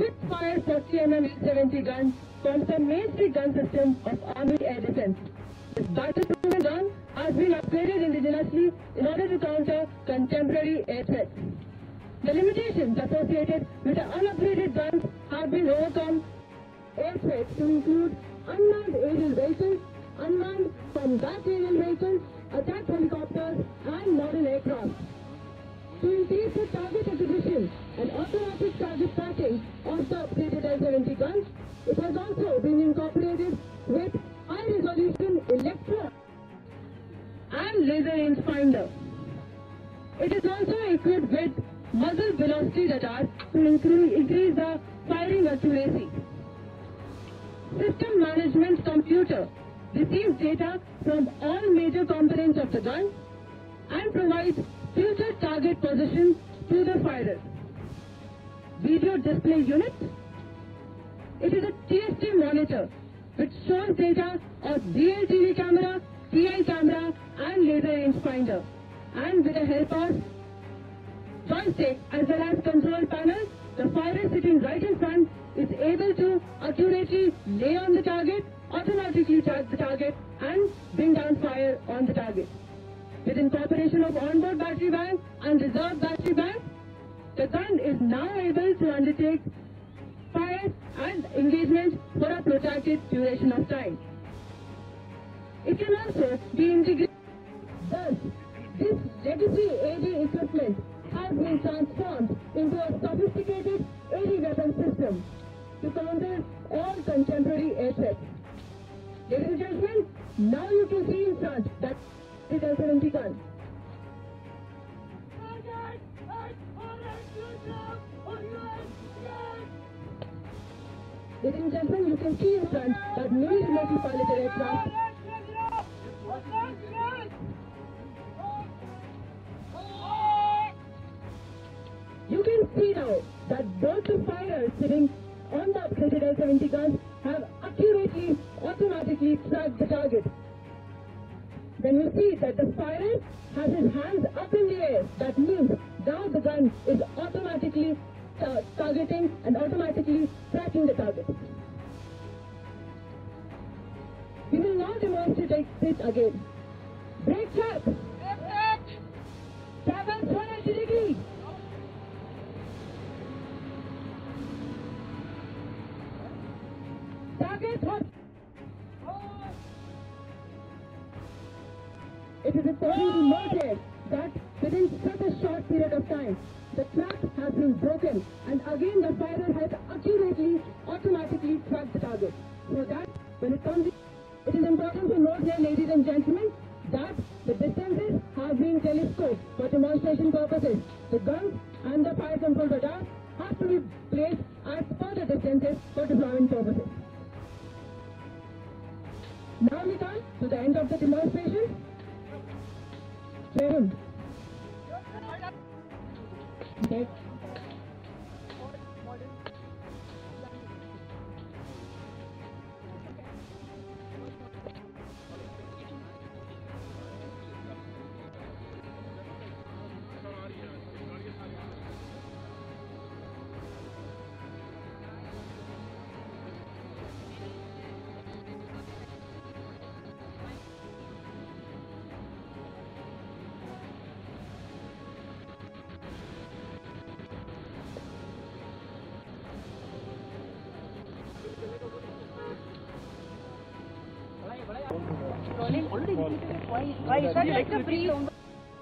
Spitfire 40mm L70 gun forms the mainstay gun system of Army Air Defense. This battle-proven gun has been upgraded indigenously in order to counter contemporary air threats. The limitations associated with the unupgraded guns have been overcome. Air threats to include unmanned aerial vehicles, unmanned combat aerial vehicles, attack helicopters, and modern aircraft. To increase the target acquisition and automatic target tracking of the upgraded L70 guns, it has also been incorporated with high-resolution electro and laser rangefinder. It is also equipped with muzzle velocity radar to increase the firing accuracy. System management computer receives data from all major components of the gun and provides future target positions to the firer. Video display unit. It is a TST monitor which shows data of DLTV camera, TI camera and laser rangefinder, and with the help of joystick as well as control panel, the firer sitting right in front is able to accurately lay on the target, automatically track the target and bring down fire on the target. With incorporation of onboard battery bank and reserve battery bank, the gun is now able to undertake fire and engagement for a protracted duration of time. It can also be integrated. Thus, this legacy AD equipment has been transformed into a sophisticated AD weapon system to counter all contemporary air threats. Ladies and gentlemen, now you can see in front that it is L70 gun. Ladies and gentlemen, you can see in front that new remotely piloted aircraft. You can see now that both the firers sitting on the upgraded L70 gun have accurately, automatically tracked the target. When you see that the firer has his hands up in the air, that means now the gun is automatically targeting and automatically tracking the target. We will now demonstrate this again. Brake trap. Travels 180 degrees. Target hot. It is important to note that within such a short period of time, the trap has been broken and again the firer has accurately, automatically tracked the target. So that when it comes, it is important to note here, ladies and gentlemen, that the distances have been telescoped for demonstration purposes. The guns and the fire control radar have to be placed as per the distances for deployment purposes. Now we come to the end of the demonstration. Okay.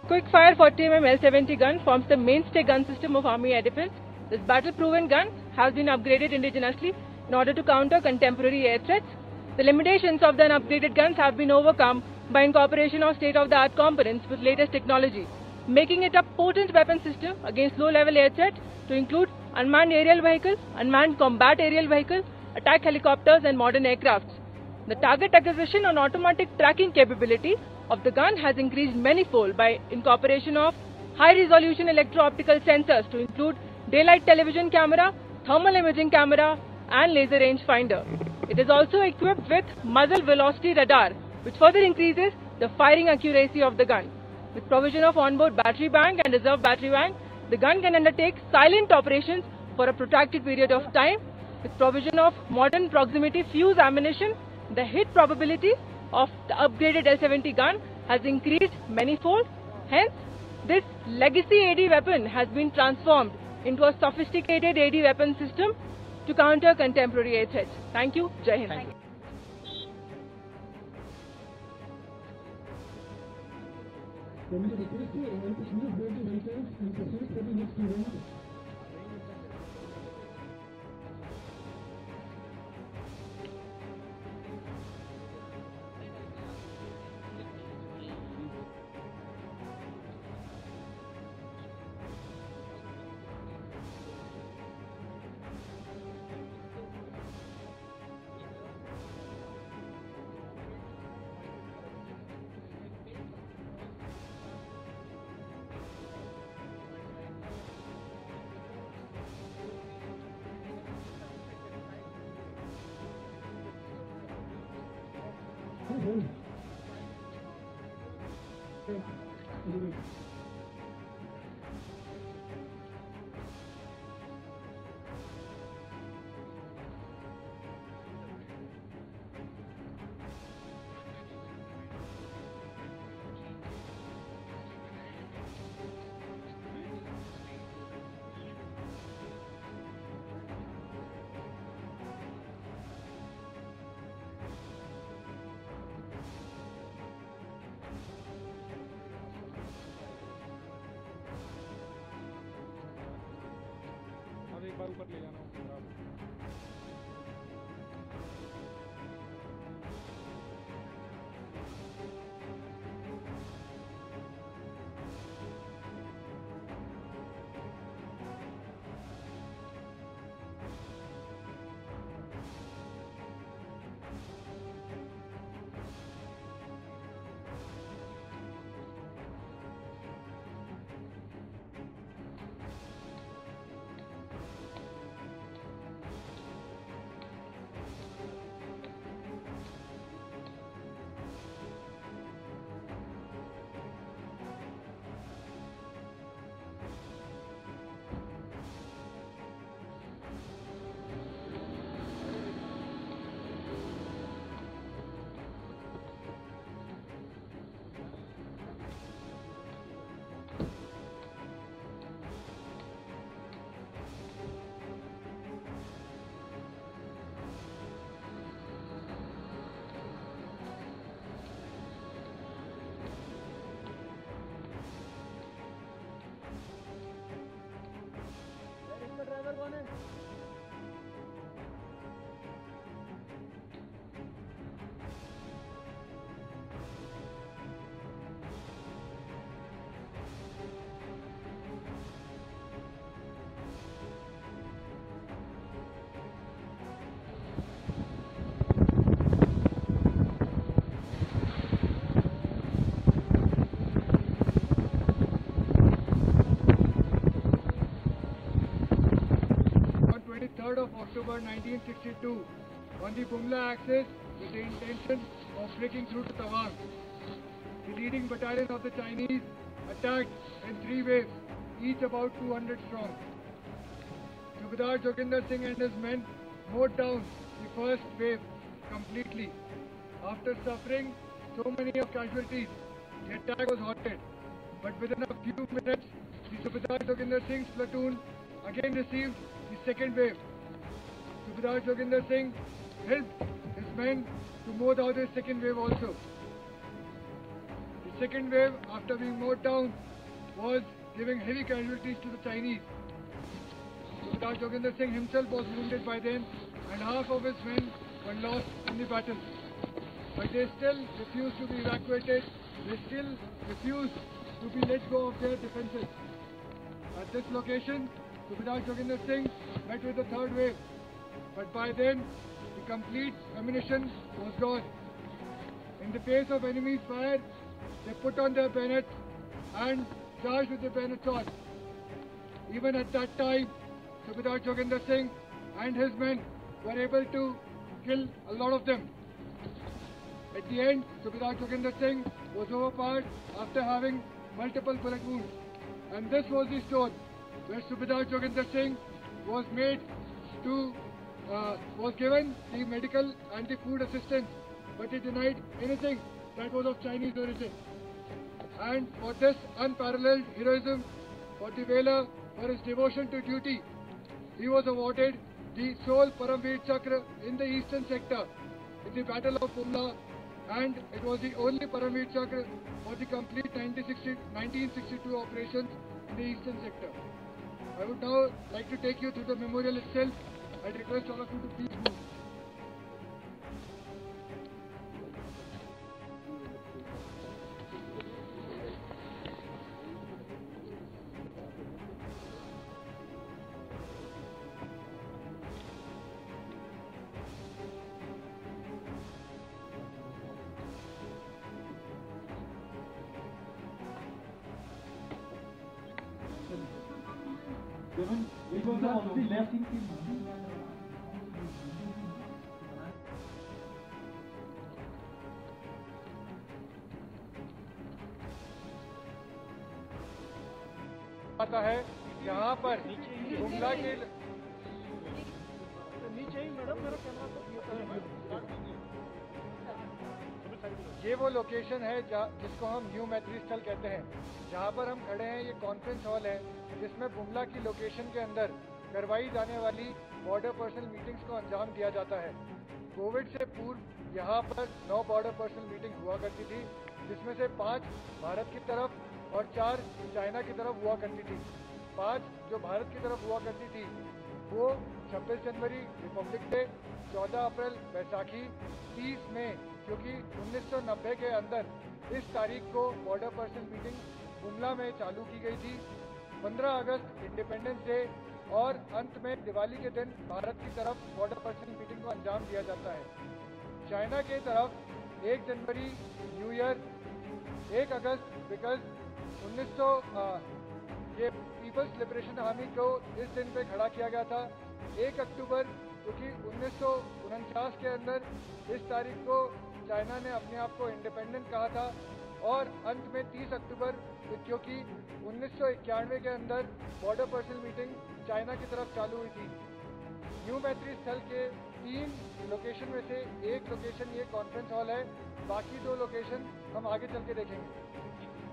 Quick-fire 40mm L70 gun forms the mainstay gun system of Army Air Defense. This battle-proven gun has been upgraded indigenously in order to counter contemporary air threats. The limitations of the upgraded guns have been overcome by incorporation of state-of-the-art components with latest technology, making it a potent weapon system against low-level air threats to include unmanned aerial vehicles, unmanned combat aerial vehicles, attack helicopters and modern aircrafts. The target acquisition and automatic tracking capability of the gun has increased manifold by incorporation of high-resolution electro-optical sensors to include daylight television camera, thermal imaging camera and laser rangefinder. It is also equipped with muzzle velocity radar, which further increases the firing accuracy of the gun. With provision of onboard battery bank and reserve battery bank, the gun can undertake silent operations for a protracted period of time. With provision of modern proximity fuse ammunition, the hit probability of the upgraded L-70 gun has increased manifold. Hence, this legacy AD weapon has been transformed into a sophisticated AD weapon system to counter contemporary air threats. Thank you. Jai Hind. Thank you. Can we request you all to please go to vehicles and proceed for the next event? एक बार ऊपर ले जाना होगा। Of October 1962 on the Bumla axis with the intention of breaking through to Tawang. The leading battalion of the Chinese attacked in 3 waves, each about 200 strong. Subedar Joginder Singh and his men mowed down the first wave completely. After suffering so many of casualties, the attack was halted. But within a few minutes, the Subedar Joginder Singh's platoon again received the second wave. Subedar Joginder Singh helped his men to mow down the second wave also. The second wave, after being mowed down, was giving heavy casualties to the Chinese. Subedar Joginder Singh himself was wounded by then, and half of his men were lost in the battle. But they still refused to be evacuated. They still refused to be let go of their defences. At this location, Subedar Joginder Singh met with the third wave. But by then, the complete ammunition was gone. In the face of enemy's fire, they put on their bayonets and charged with the bayonets on. Even at that time, Subedar Joginder Singh and his men were able to kill a lot of them. At the end, Subedar Joginder Singh was overpowered after having multiple bullet wounds. And this was the stone where Subedar Joginder Singh was made to was given the medical and the food assistance, but he denied anything that was of Chinese origin. And for this unparalleled heroism, for the Vela, for his devotion to duty, he was awarded the sole Paramveer Chakra in the eastern sector in the Battle of Pumla, and it was the only Paramveer Chakra for the complete 1962 operations in the eastern sector. I would now like to take you through the memorial itself. I'd request all of you to please move. It was on the left. आता है यहाँ पर गुमला के नीचे ही madam मेरा camera ये वो location है जिसको हम न्यू मैत्री स्थल कहते हैं। जहाँ पर हम खड़े हैं ये कॉन्फ्रेंस हॉल है जिसमें बुमला की लोकेशन के अंदर करवाई जाने वाली बॉर्डर पर्सनल मीटिंग्स को अंजाम दिया जाता है। कोविड से पूर्व यहाँ पर 9 बॉर्डर पर्सनल मीटिंग हुआ करती थी, जिसमें से 5 भारत की तरफ और 4 चाइना की तरफ हुआ करती थी। 5 जो भारत की तरफ हुआ करती थी वो 26 जनवरी रिपब्लिक डे, 14 अप्रैल बैसाखी, 30 मई क्योंकि 1990 के अंदर इस तारीख को बॉर्डर पर्सनल मीटिंग बुमला में चालू की गई थी, 15 अगस्त इंडिपेंडेंस डे और अंत में दिवाली के दिन भारत की तरफ बॉर्डर पर्सनल मीटिंग को अंजाम दिया जाता है। चाइना की तरफ 1 जनवरी न्यू ईयर, 1 अगस्त बिकॉज 1900 ये पीपल्स लिबरेशन आर्मी को इस दिन पे खड़ा किया गया था। 1 अक्टूबर क्योंकि 1949 के अंदर इस तारीख को चाइना ने अपने आप को इंडिपेंडेंट कहा था, और अंत में 30 अक्टूबर क्योंकि 1991 के अंदर बॉर्डर पर्सनल मीटिंग चाइना की तरफ चालू हुई थी। न्यू मैत्री स्थल के 3 लोकेशन में से एक लोकेशन ये कॉन्फ्रेंस हॉल है, बाकी 2 लोकेशन हम आगे चल के देखेंगे।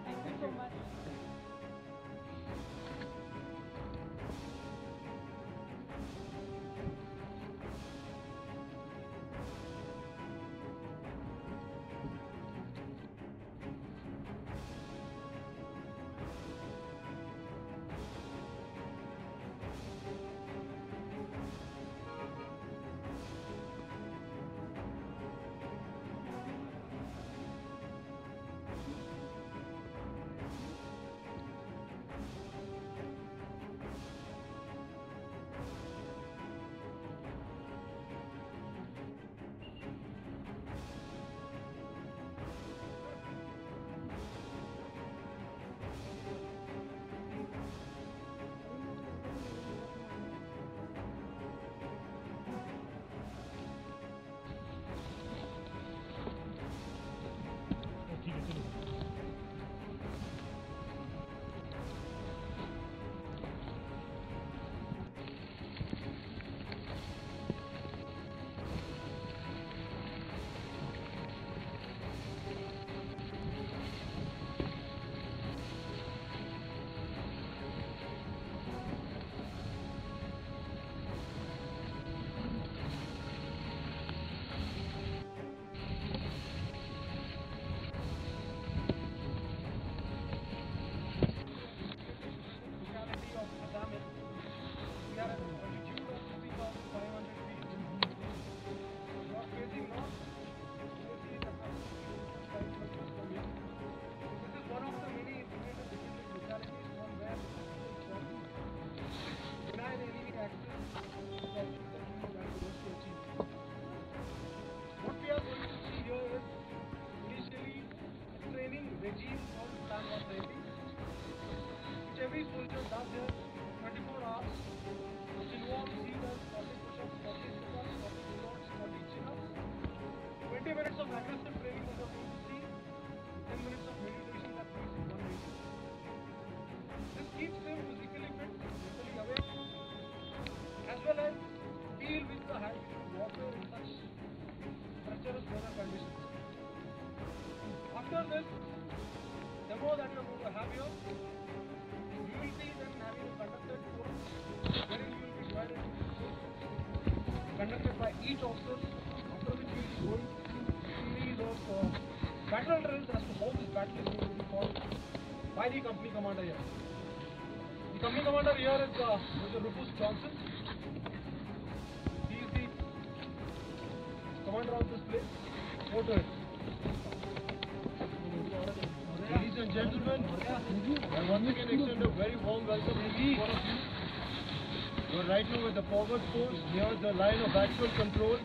Thank you so much. After this demo that you are going to have here, you will be then having a conducted course wherein you will be divided into groups conducted by each officer, after which you will be going through a series of battle drills as to how this battle is going to be fought by the company commander here. The company commander here is Mr. Rufus Johnson. He is the commander of this place. Go to it. Ladies and gentlemen, I once again extend a very warm welcome to each one of you. You are right now at the forward post near the line of actual control.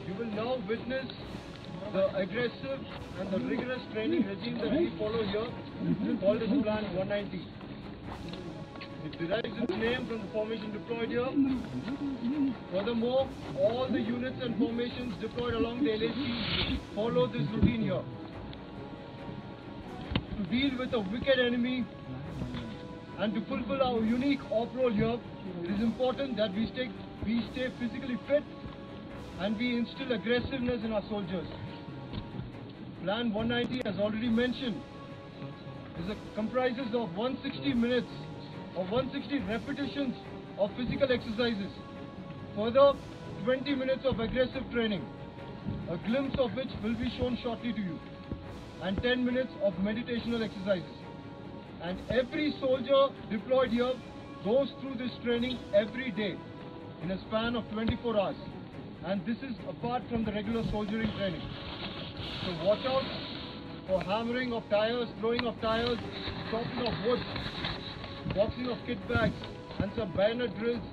You will now witness the aggressive and the rigorous training regime that we follow here, called as Plan 190. It derives its name from the formation deployed here. Furthermore, all the units and formations deployed along the LAC follow this routine here. To deal with a wicked enemy and to fulfill our unique off-role here, it is important that we stay physically fit and we instill aggressiveness in our soldiers. Plan 190, as already mentioned, comprises of 160 minutes or 160 repetitions of physical exercises. Further, 20 minutes of aggressive training, a glimpse of which will be shown shortly to you, and 10 minutes of meditational exercises. And every soldier deployed here goes through this training every day in a span of 24 hours. And this is apart from the regular soldiering training. So watch out for hammering of tires, throwing of tires, chopping of wood, boxing of kit bags, and some bayonet drills,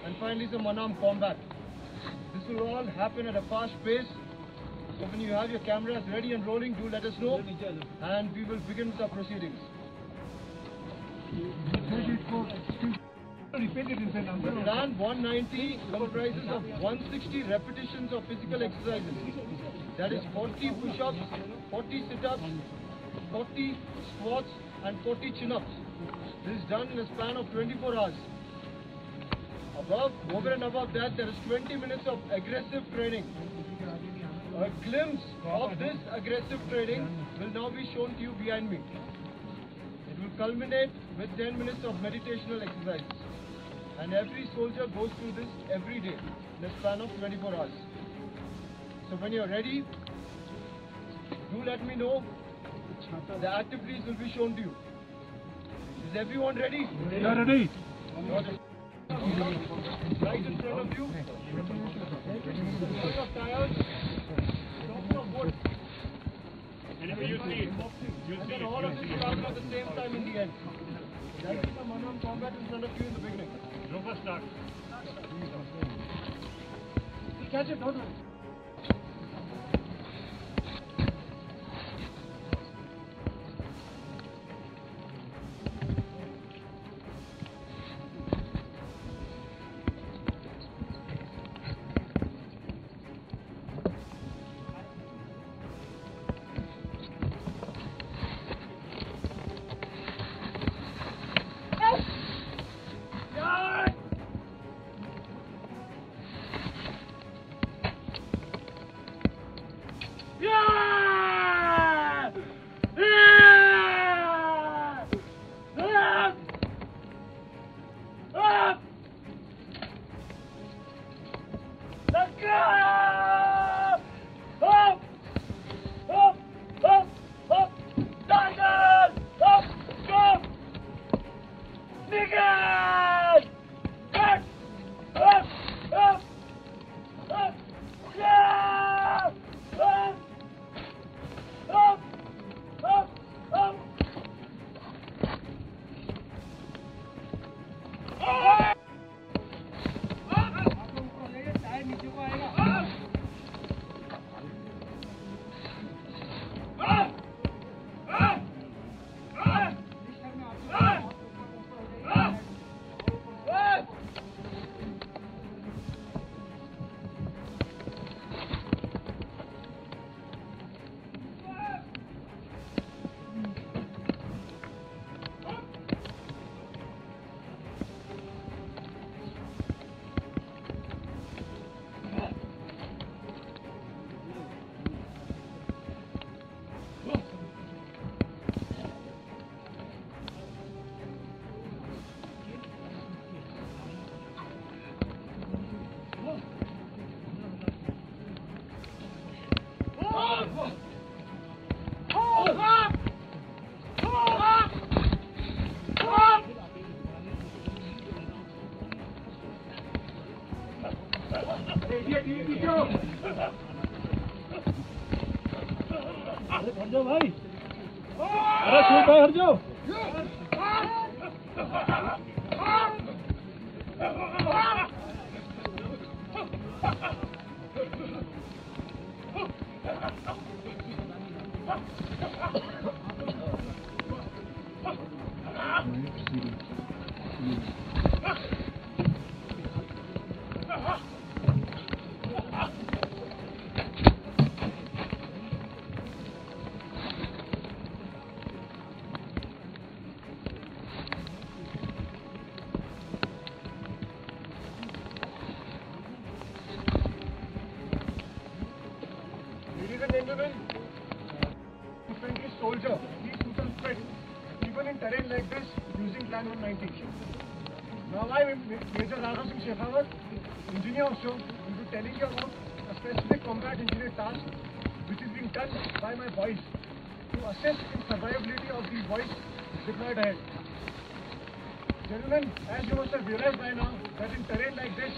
and finally some unarmed combat. This will all happen at a fast pace. So when you have your cameras ready and rolling, do let us know, and we will begin with our proceedings. Plan 190 comprises of 160 repetitions of physical exercises. That is 40 push-ups, 40 sit-ups, 40 squats, and 40 chin-ups. This is done in a span of 24 hours. Over and above that, there is 20 minutes of aggressive training. A glimpse of this aggressive training will now be shown to you behind me. It will culminate with 10 minutes of meditational exercises. And every soldier goes through this every day in a span of 24 hours. So when you're ready, do let me know. The activities will be shown to you. Is everyone ready? We are ready. Right in front of you. Lots of tires. Lots of wood. Whenever you see it, And then all of this will happen at the same time in the end. There will be some unarmed combat in front of you in the beginning. Rover start. We'll catch it, don't worry. हट जाओ भाई, अरे छोड़ भाई, हट जाओ। Ladies and gentlemen, infantry soldier needs total fit even in terrain like this using Plan 190. Now I, Major Raghav Singh Shekhawat, engineer also, will be telling you about a specific combat engineer task which is being done by my boys to assess the survivability of these boys deployed ahead. Gentlemen, as you must have realized by now that in terrain like this,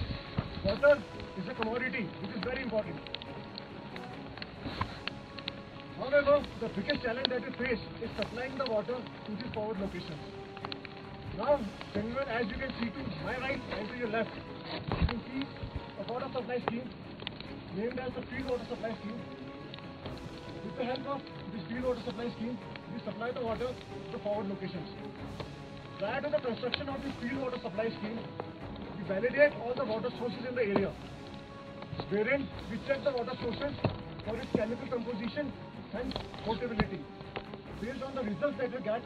water is a commodity which is very important. However, the biggest challenge that we face is supplying the water to these forward locations. Now, gentlemen, as you can see to my right and to your left, you can see a water supply scheme named as the Field Water Supply Scheme. With the help of this Field Water Supply Scheme, we supply the water to the forward locations. Prior to the construction of this Field Water Supply Scheme, we validate all the water sources in the area, wherein we check the water sources for its chemical composition and potability. Based on the results that we get,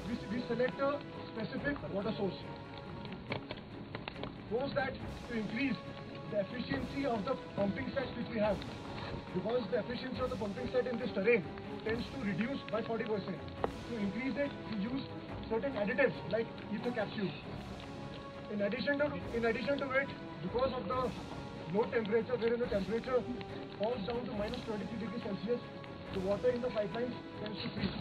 we select a specific water source. Suppose that to increase the efficiency of the pumping set which we have, because the efficiency of the pumping set in this terrain tends to reduce by 40%. To increase it, we use certain additives like ether capsule. In addition to it, because of the low temperature, wherein the temperature falls down to -23 degrees Celsius, the water in the pipelines tends to freeze.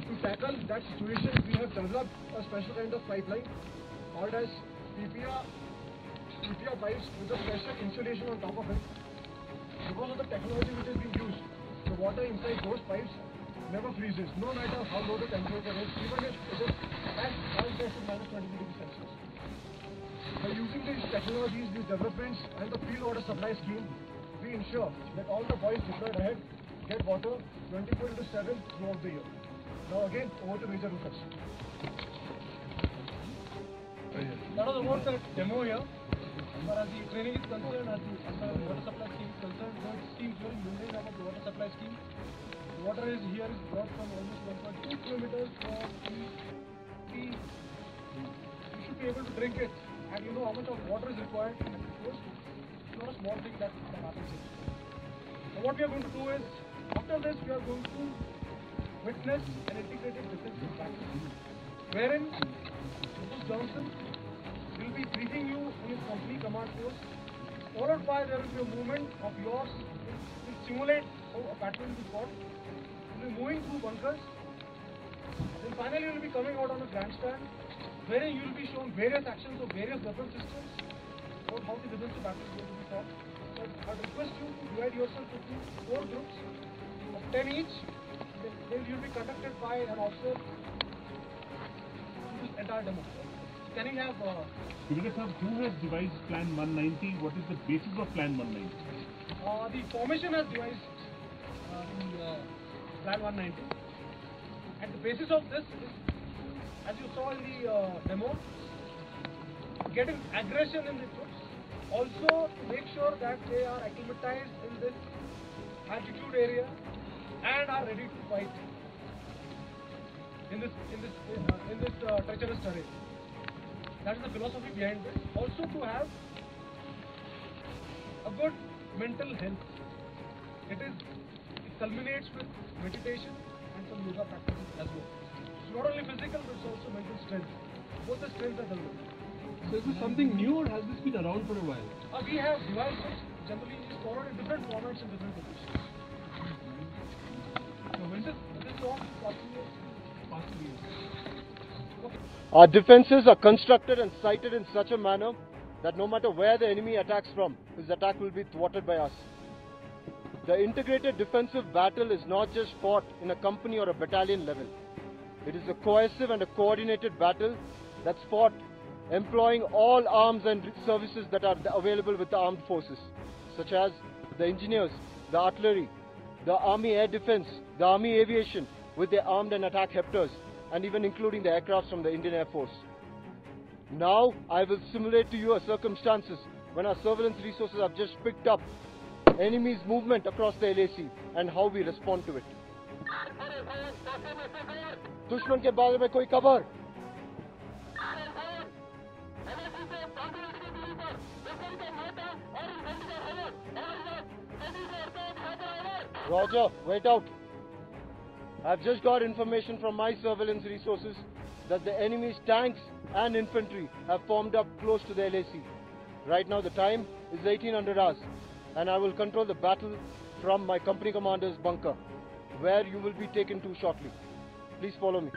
To tackle that situation, we have developed a special kind of pipeline called as PPR pipes with a special insulation on top of it. Because of the technology which is being used, the water inside those pipes never freezes, no matter how low the temperature is, even if it is as high as -20 degrees Celsius. By using these technologies, these developments, and the Field Water Supply Scheme, we ensure that all the boys deployed ahead get water 24/7 throughout the year. Now again, over to Major Rufus. That was about the demo here. As far as the training is concerned, as far as the water supply scheme is concerned, it seems very mundane about the water supply scheme. The water is brought from almost 1.2 kilometers from the you should be able to drink it, and you know how much of water is required. It's not a small thing that happens here. So what we are going to do is, after this, we are going to witness an integrated defensive practice, wherein Mr. Johnson will be briefing you in his company command post, followed by there will be a movement of yours to simulate how a battle will be fought. You will be moving through bunkers, then finally you will be coming out on a grandstand, wherein you will be shown various actions of various weapon systems about how the defensive battle is going to be fought. So I would request you to divide yourself into 4 groups of 10 each. Then you will be conducted by an officer through this entire demo. Can you have... Because who has devised Plan 190? What is the basis of Plan 190? The formation has devised the Plan 190. And the basis of this is, as you saw in the demo, getting aggression in the troops. Also to make sure that they are acclimatized in this altitude area and are ready to fight in this treacherous terrain. That is the philosophy behind this. Also to have a good mental health. It culminates with meditation and some yoga practices as well. It's not only physical but it's also mental strength. Both the strengths are developed. So is this something new or has this been around for a while? We have devised it. Generally it is followed in different formats and different positions. So when does this all continue past 3 years? Our defenses are constructed and sited in such a manner that no matter where the enemy attacks from, his attack will be thwarted by us. The integrated defensive battle is not just fought in a company or a battalion level. It is a cohesive and a coordinated battle that's fought employing all arms and services that are available with the armed forces, such as the engineers, the artillery, the army air defense, the army aviation with their armed and attack hepters, and even including the aircrafts from the Indian Air Force. Now I will simulate to you a circumstances when our surveillance resources have just picked up enemy's movement across the LAC and how we respond to it. दुश्मन के बारे में कोई खबर? Roger, wait out. I've just got information from my surveillance resources that the enemy's tanks and infantry have formed up close to the LAC. Right now the time is 1800 hours and I will control the battle from my company commander's bunker, where you will be taken to shortly. Please follow me.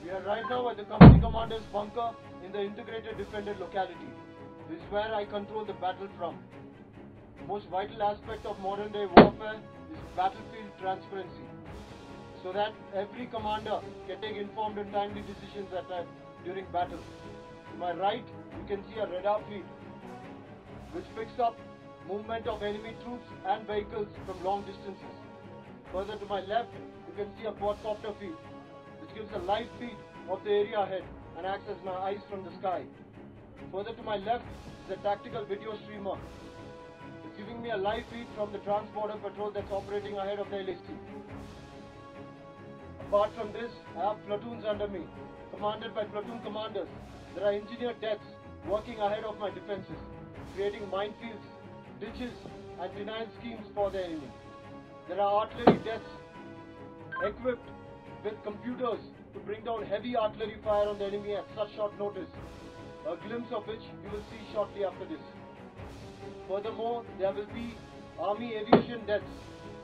We are right now at the company commander's bunker in the integrated defended locality. This is where I control the battle from. The most vital aspect of modern day warfare is battlefield transparency, so that every commander can take informed and timely decisions during battle. To my right, you can see a radar feed which picks up movement of enemy troops and vehicles from long distances. Further to my left, you can see a quadcopter feed which gives a live feed of the area ahead and acts as my eyes from the sky. Further to my left is a tactical video streamer. It's giving me a live feed from the Trans-Border Patrol that's operating ahead of the LAC. Apart from this, I have platoons under me, commanded by platoon commanders. There are engineered decks working ahead of my defenses, creating minefields, ditches and denial schemes for the enemy. There are artillery decks equipped with computers to bring down heavy artillery fire on the enemy at such short notice, a glimpse of which you will see shortly after this. Furthermore, there will be army aviation decks,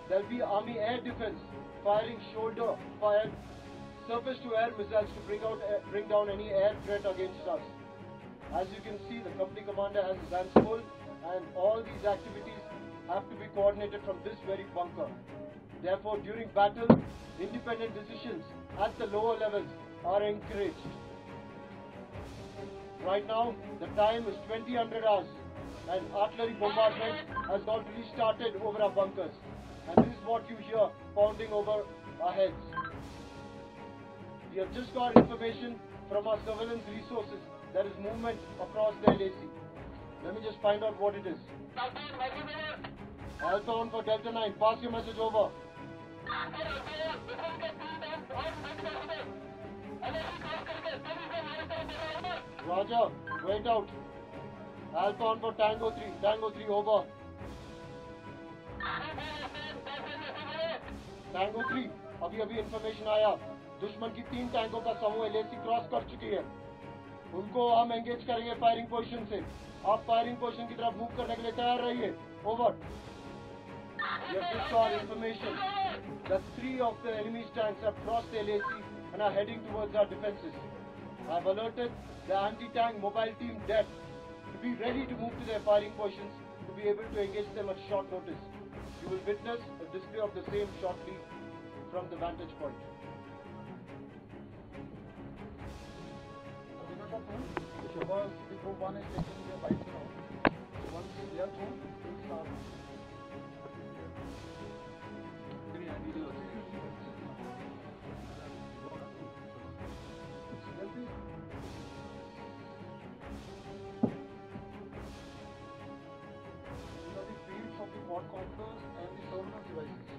there will be army air defense firing shoulder fired surface to air missiles to bring down any air threat against us. As you can see, the company commander has his hands full and all these activities have to be coordinated from this very bunker. Therefore, during battle, independent decisions at the lower levels are encouraged. Right now, the time is 2000 hours and artillery bombardment has already started over our bunkers. And this is what you hear pounding over our heads. We have just got information from our surveillance resources. There is movement across the LAC. Let me just find out what it is. Alpha 1 for Delta 9, pass your message over. Roger, wait out. Alpha 1 for Tango 3, over. Tango 3, अभी information आया, दुश्मन की 3 टैंकों का समूह LAC cross कर चुकी है। उनको हम एंगेज करेंगे फायरिंग पोजीशन से। आप फायरिंग पोजीशन की तरफ मूव करने के लिए तैयार रहिए। Over. We have just got information that 3 of the enemy's tanks have crossed the LAC and are heading towards our defenses. I have alerted the anti-tank mobile team DET to be ready to move to their firing positions to be able to engage them at short notice. You will witness a display of the same shortly from the vantage point. Shabazz, the Group 1 is taking their bikes around. Once they are through, we'll start. These are the feeds of the quadcopters and the surveillance devices.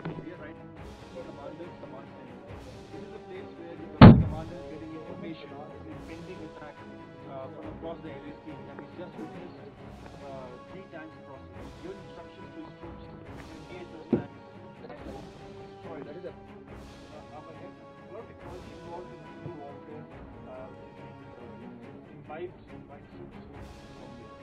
We are right for commander's command center. This is a place where the commander is getting information on the impending attack from across the LAC, and he's just witnessed 3 tanks crossing. He's given instructions to his troops to engage those tanks and destroy. That is a technology involved in civil warfare, which is being white suits from here.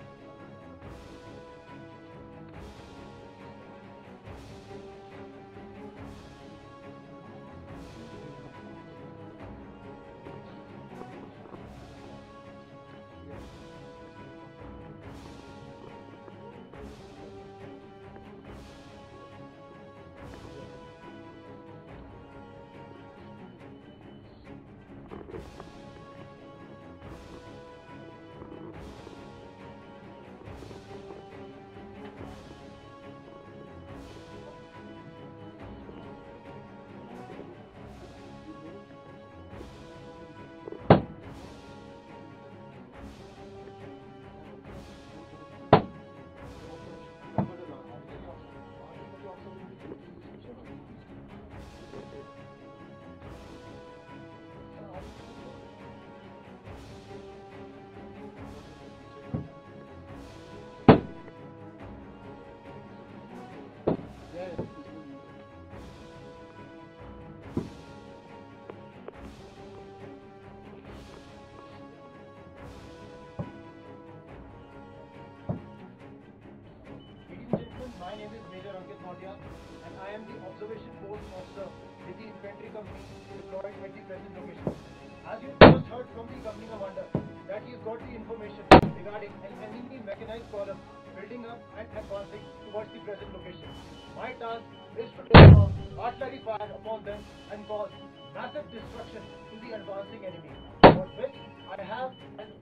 My name is Major Ankit Nautya and I am the observation post officer with the infantry company deployed at the present location. As you just heard from the company commander that he has got the information regarding an enemy mechanized column building up and advancing towards the present location. My task is to take artillery fire upon them and cause massive destruction to the advancing enemy. For which I have an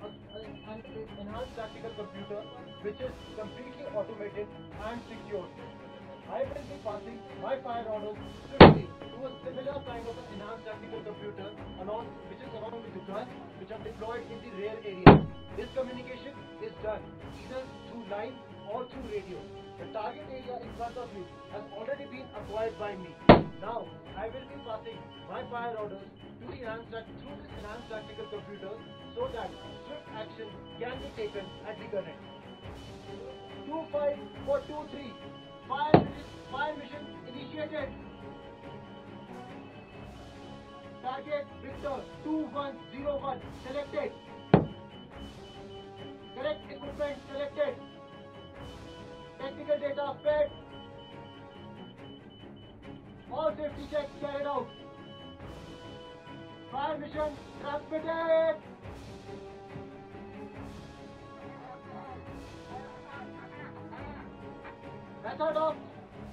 enhanced tactical computer which is completely automated and secured. I will be passing my fire orders swiftly to a similar kind of an enhanced tactical computer which is along with the guns which are deployed in the rear area. This communication is done either through line or through radio. The target area in front of you has already been acquired by me. Now I will be passing my fire orders to the through this enhanced tactical computer so that swift action can be taken at the gun end. 25423. Fire mission initiated. Target Victor 2101 selected. Correct equipment selected. Technical data fed. All safety checks carried out. Fire mission transmitted. Method of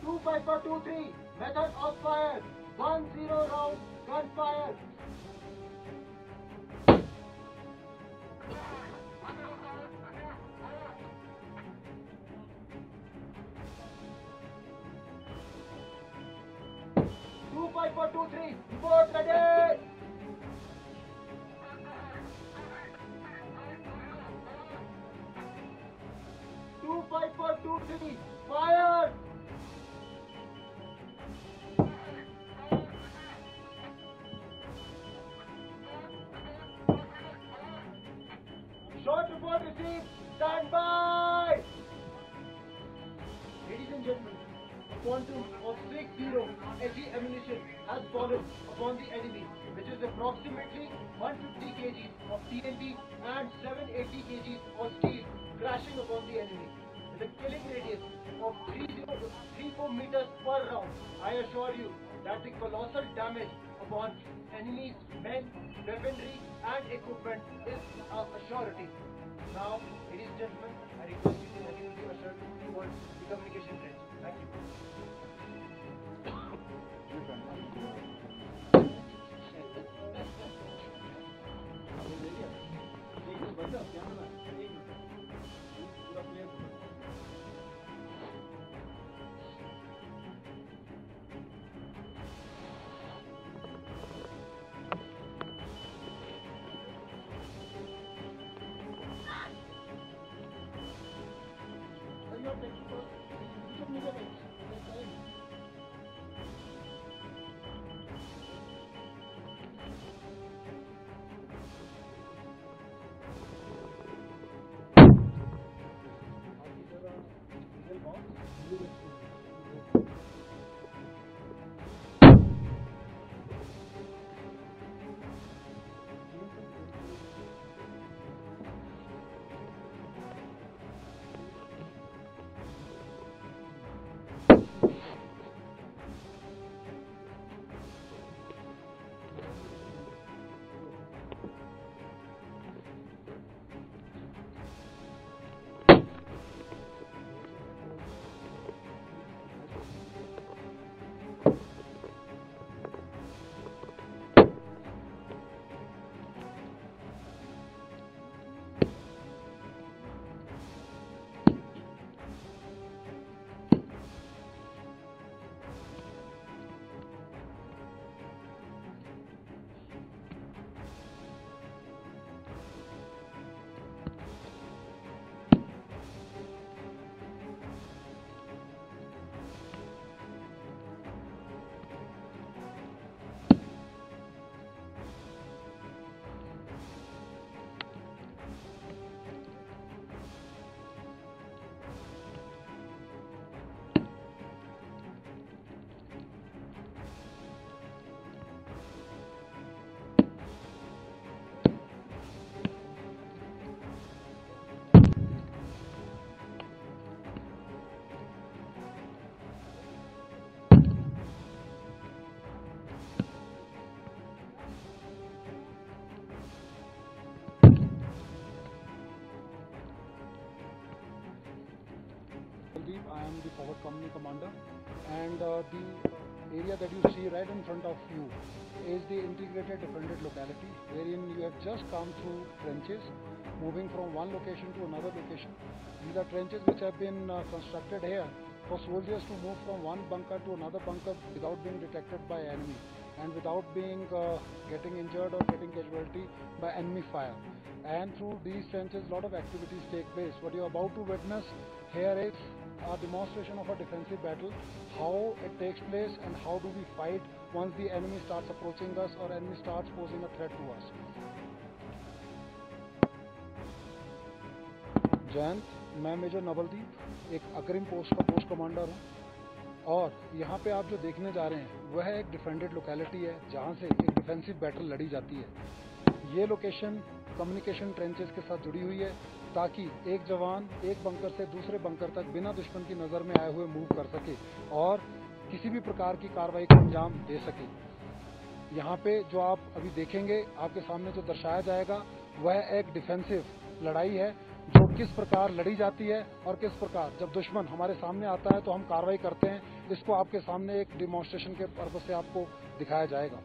25423. Method of fire 10 round gunfire. Report ready. 25423. Fire. Short report received. Stand by. Ladies and gentlemen, a quantum of 60 HE ammunition has fallen upon the enemy, which is approximately 150 kg of TNT and 780 kg of steel crashing upon the enemy. With a killing radius of 34 meters per round, I assure you that the colossal damage upon enemy's men, weaponry and equipment is a surety. Now, ladies and gentlemen, I request you to continue to usher towards the communication bridge. Thank you. Forward Company Commander, and the area that you see right in front of you is the integrated defended locality, wherein you have just come through trenches, moving from one location to another location. These are trenches which have been constructed here for soldiers to move from one bunker to another bunker without being detected by enemy and without being getting injured or getting casualty by enemy fire. And through these trenches, a lot of activities take place. What you are about to witness here is a demonstration of a defensive battle, how it takes place and how do we fight once the enemy starts approaching us or enemy starts posing a threat to us. Jayant, मैं major नवलदीप एक अग्रिम post का post commander हूँ और यहाँ पे आप जो देखने जा रहे हैं वह एक डिफेंडेड लोकेलिटी है जहाँ से एक डिफेंसिव बैटल लड़ी जाती है। ये लोकेशन कम्युनिकेशन ट्रेंचेस के साथ जुड़ी हुई है ताकि एक जवान एक बंकर से दूसरे बंकर तक बिना दुश्मन की नज़र में आए हुए मूव कर सके और किसी भी प्रकार की कार्रवाई को अंजाम दे सके। यहाँ पे जो आप अभी देखेंगे आपके सामने जो दर्शाया जाएगा वह एक डिफेंसिव लड़ाई है जो किस प्रकार लड़ी जाती है और किस प्रकार जब दुश्मन हमारे सामने आता है तो हम कार्रवाई करते हैं। इसको आपके सामने एक डिमॉन्स्ट्रेशन के पर्पस से आपको दिखाया जाएगा।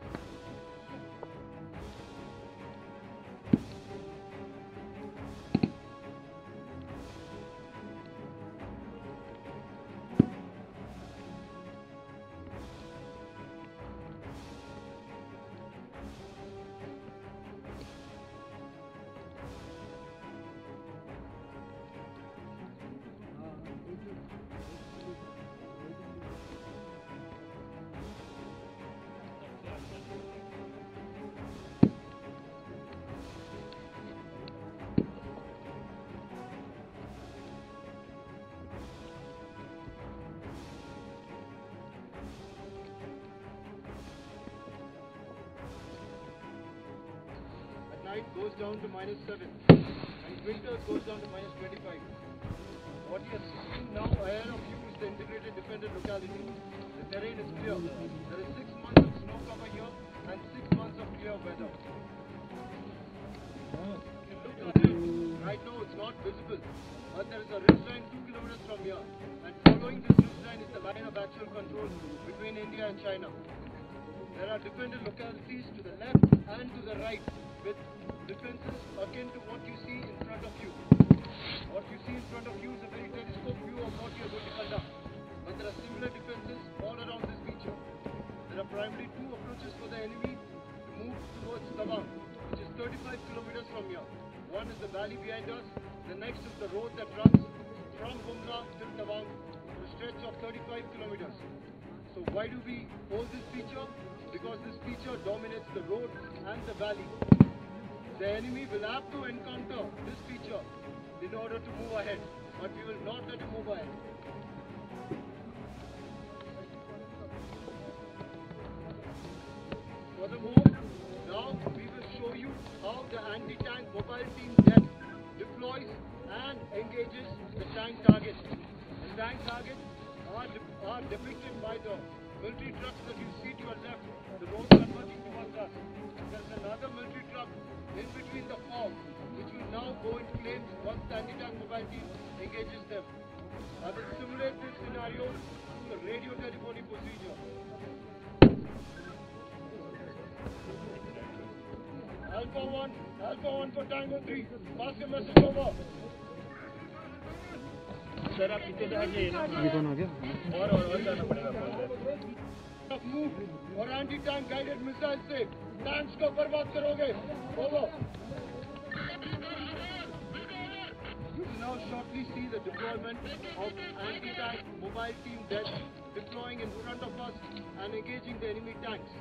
Night goes down to -7 and winters goes down to -25. What you are seeing now ahead of you is the integrated defended locality. The terrain is clear. There is 6 months of snow cover here and 6 months of clear weather. If you look at it, right now it's not visible, but there is a ridge line 2 kilometers from here, and following this ridge line is the line of actual control between India and China. There are defended localities to the left and to the right, with defenses akin to what you see in front of you. What you see in front of you is a very telescope view of what you are going to conduct. But there are similar defenses all around this feature. There are primarily two approaches for the enemy to move towards Tawang, which is 35 kilometers from here. One is the valley behind us, the next is the road that runs from Bumla till Tawang for a stretch of 35 kilometers. So why do we hold this feature? Because this feature dominates the road and the valley. The enemy will have to encounter this feature in order to move ahead, but we will not let him move ahead. Furthermore, now we will show you how the anti-tank mobile team DET deploys and engages the tank targets. The tank targets are depicted by the military trucks that you see to your left, the road converging towards us. There's another military truck in between the fog, which will now go in flames once the anti-tank mobile team engages them. I will simulate this scenario through the radio telephony procedure. Alpha 1 for Tango 3, pass your message over. Sir आप पीछे से हट जाइए ना। ये कौन आ गया? और जाना पड़ेगा। Move और anti-tank guided missile से tanks को बर्बाद करोगे। Over. You will now shortly see the deployment of anti-tank mobile team DET deploying in front of us and engaging the enemy tanks.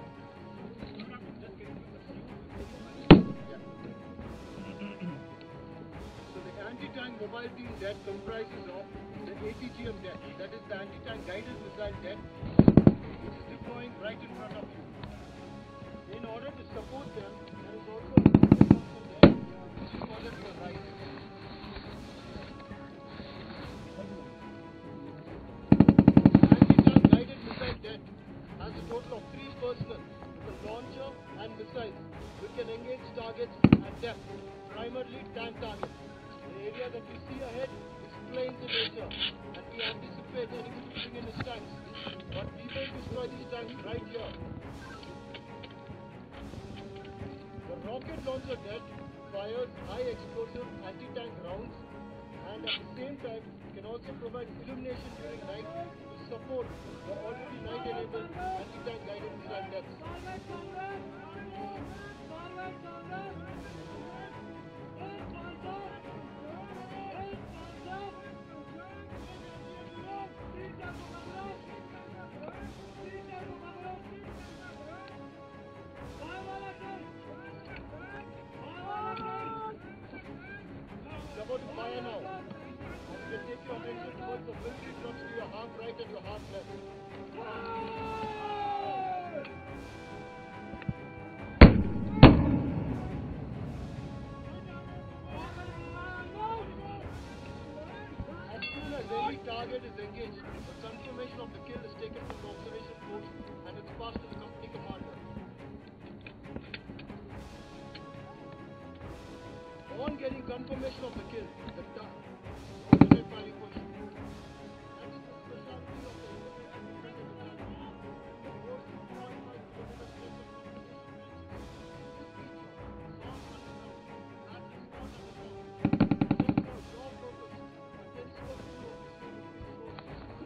So the anti-tank mobile team DET comprises of the ATGM DET, that is the anti-tank guided missile DET, which is deploying right in front of you. In order to support them, there is also a missile function there, which is further to the right. Anti-tank guided missile DET has a total of 3 personnel with a launcher and missiles which can engage targets at depth, primarily tank targets. The area that you see ahead is planes in nature, and we anticipate enemies to bring in his tanks. But we will destroy these tanks right here. The rocket launcher deck fires high explosive anti-tank rounds, and at the same time can also provide illumination during night to support the already night-enabled anti-tank guided missile decks. It's about to fire now. And you can take your attention towards the military trucks to your half right and your half left. As soon as any target is engaged, the confirmation of the kill is taken from the observation post and it's passed to the company commander. On getting confirmation of the kill, the alternate firing position. That is the specialty of the independent attack. The force of 0.5 kilometers stretch of communication ranges. This feature is all underground, and it's not underground. Just for your purpose, a telescope view of the scene will be shown.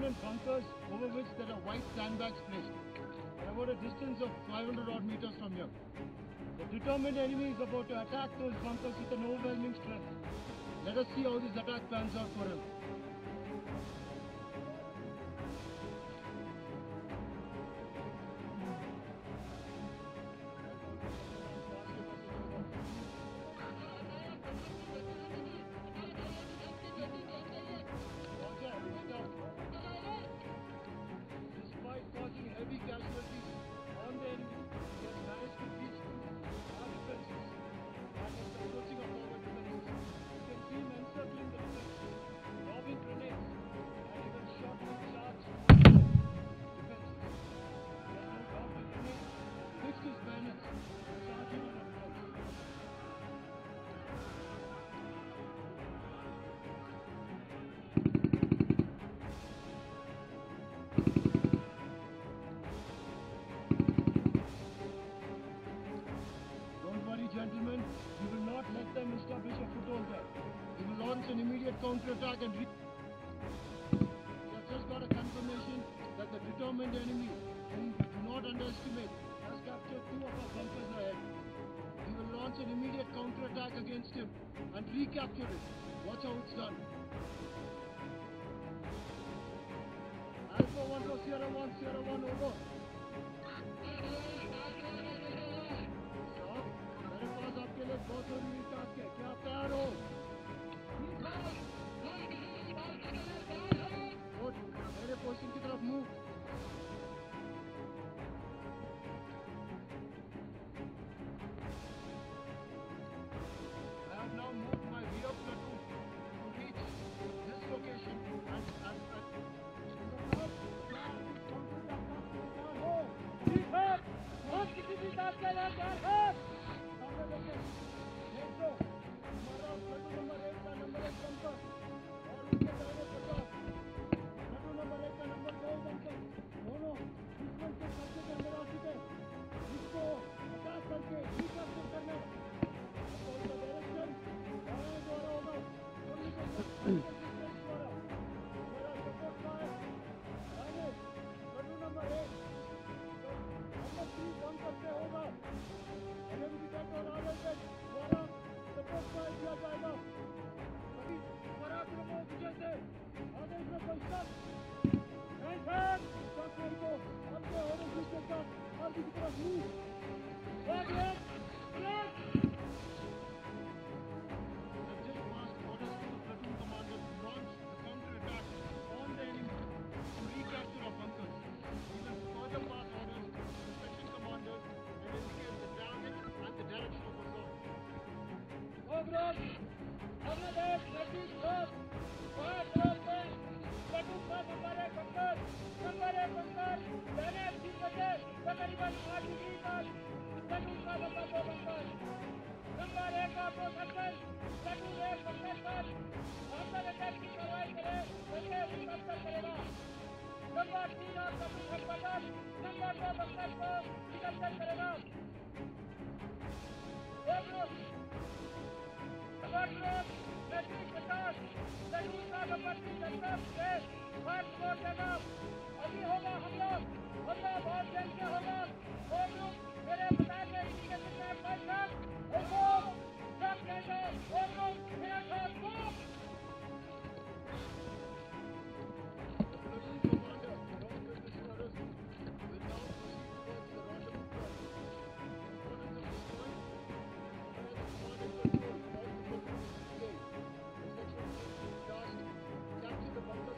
permanent bunkers over which there are white sandbags placed. At about a distance of 500 odd meters from here. The determined enemy is about to attack those bunkers with an overwhelming strength. Let us see how this attack pans out for him. Despite causing heavy casualties on the enemy, he has managed to reach our defenses and is approaching our forward defenses. You can see him encircling the defenses, lobbing grenades, and even shotgun charge defenses. He has now dropped the grenade, fixed his bayonets, and charging on our defense. Don't worry, gentlemen. We will not let them establish a foothold there. We will launch an immediate counterattack and we have just got a confirmation that the determined enemy, whom we do not underestimate, has captured 2 of our bunkers ahead. We will launch an immediate counterattack against him and recapture it. Watch how it's done. Alpha 1 to Sierra 1, over. मेरे पास आपके लिए बहुत जरूरी task है, क्या आप तैयार हो? गुड, मेरे पोजीशन की तरफ move. I have now moved my rear platoon to reach this location and किसी भी बात का तैयार है। सामने देखिए, देख दो, हमारा प्लेटून नंबर 1 का नंबर 1 बंकर और उसके दाहिने तरफ प्लेटून नंबर 1 का नंबर 2 बंकर, दोनों दुश्मन के कब्जे के अंदर आ चुके, जिसको अटैक करके रिकैप्चर करने और उसका डायरेक्शन दाएं द्वारा होगा, द्वारा मेरा सपोर्ट फायर दाहिने प्लेटून नंबर 1 नंबर 3 बंकर से होगा। और आगे से द्वारा सपोर्ट फायर किया जाएगा। सभी पराक्रमों विजय से आदेश में पश्चात को अपने होने के साथ आगे की तरफ मूव। Capture the bunker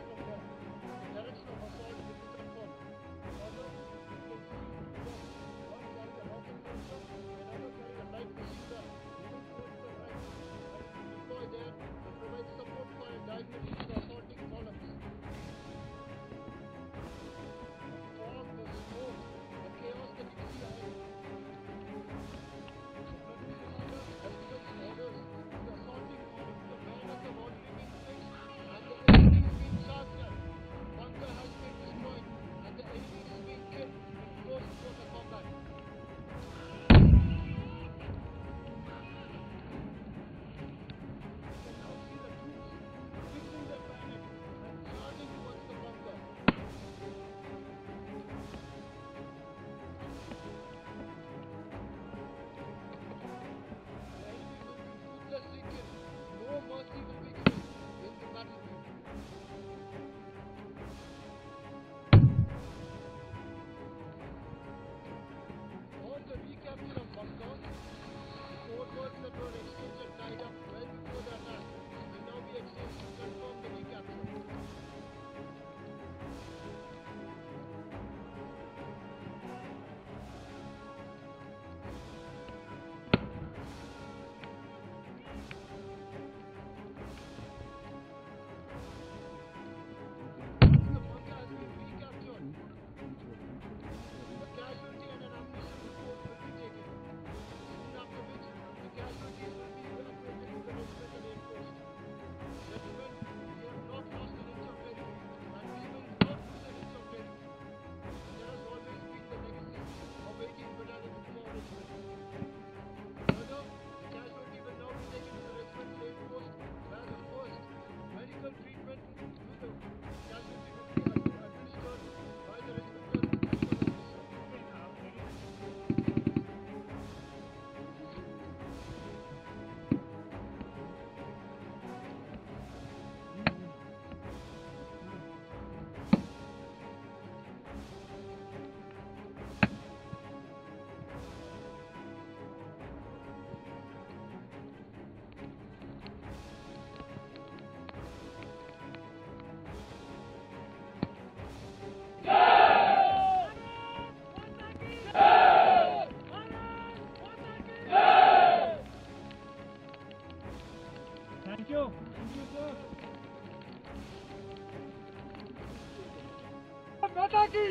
माता की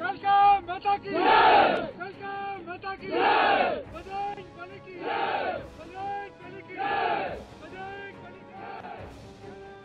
कलका माता की कलका माता की बजरंग बली की बजरंग बली की बजरंग बली की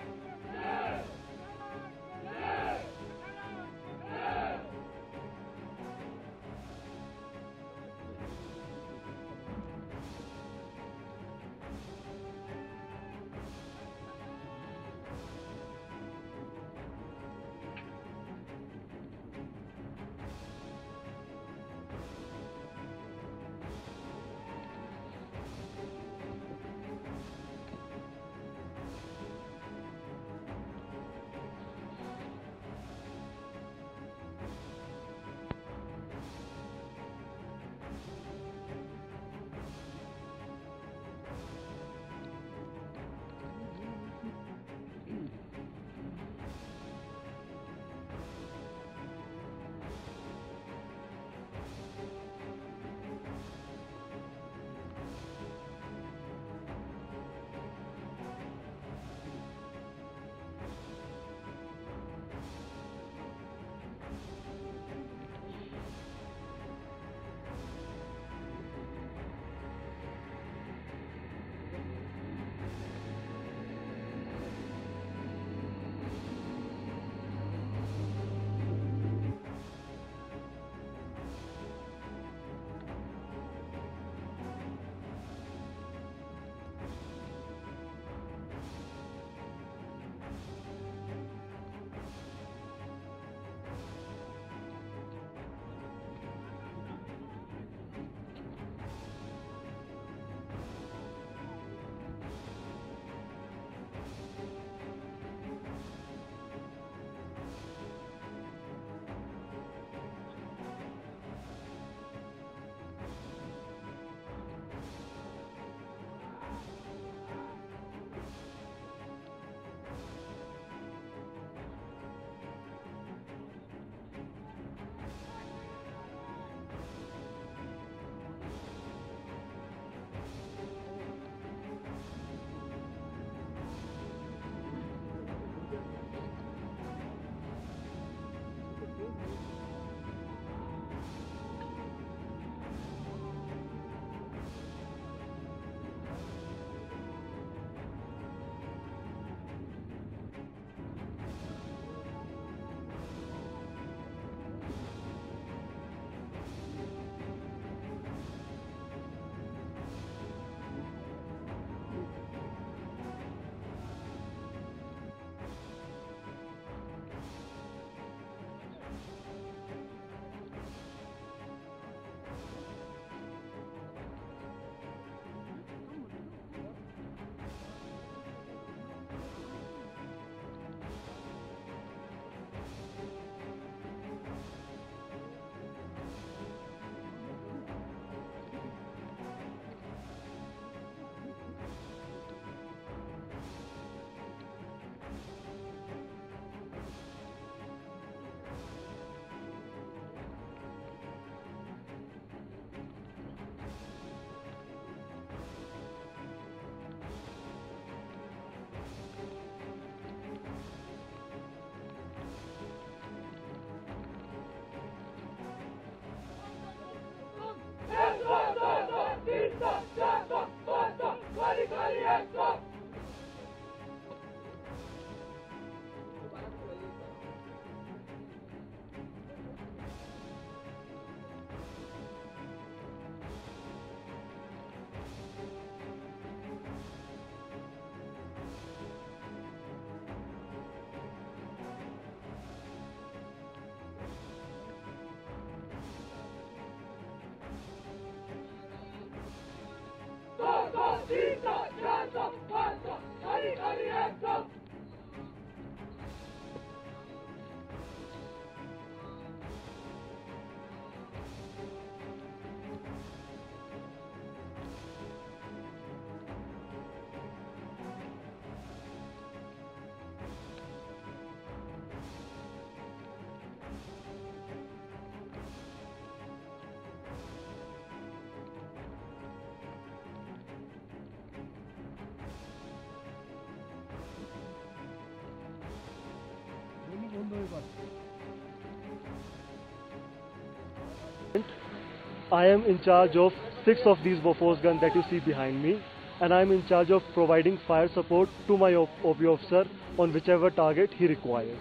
I am in charge of 6 of these Bofors guns that you see behind me, and I am in charge of providing fire support to my OP officer on whichever target he requires.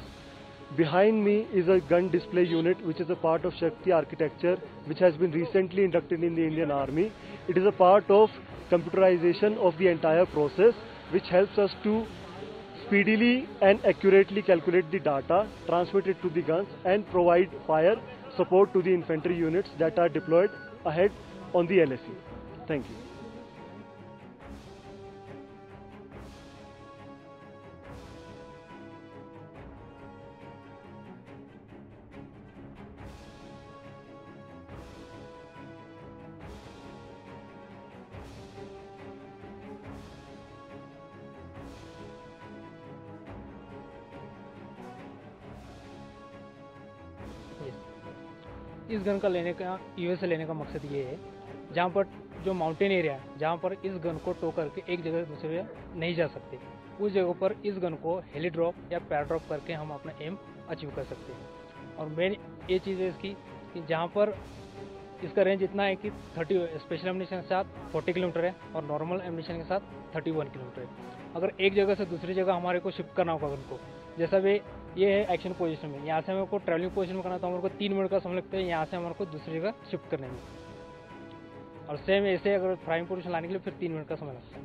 Behind me is a gun display unit which is a part of Shakti architecture, which has been recently inducted in the Indian Army. It is a part of computerization of the entire process, which helps us to speedily and accurately calculate the data, transmit it to the guns, and provide fire support to the infantry units that are deployed ahead on the LSE. Thank you. इस gun का लेने का US से लेने का मकसद ये है, जहाँ पर जो माउंटेन एरिया है, जहाँ पर इस गन को टो करके एक जगह से दूसरी जगह नहीं जा सकते, उस जगह पर इस गन को हेली ड्रॉप या पैर ड्रॉप करके हम अपना एम अचीव कर सकते हैं। और मेन ये चीज़ है इसकी कि जहाँ पर इसका रेंज इतना है कि 30 स्पेशल एमिनेशन के साथ 40 किलोमीटर है और नॉर्मल एमिनेशन के साथ 31 किलोमीटर है। अगर एक जगह से दूसरी जगह हमारे को शिफ्ट करना होगा गन को, जैसा भी ये है एक्शन पोजीशन में, यहाँ से हमेरे को ट्रैवलिंग पोजीशन में करना तो हमारे को 3 मिनट का समय लगता है यहाँ से हमारे को दूसरी जगह शिफ्ट करने में, और सेम ऐसे अगर फ्राइंग पोजीशन लाने के लिए फिर 3 मिनट का समय लगता है।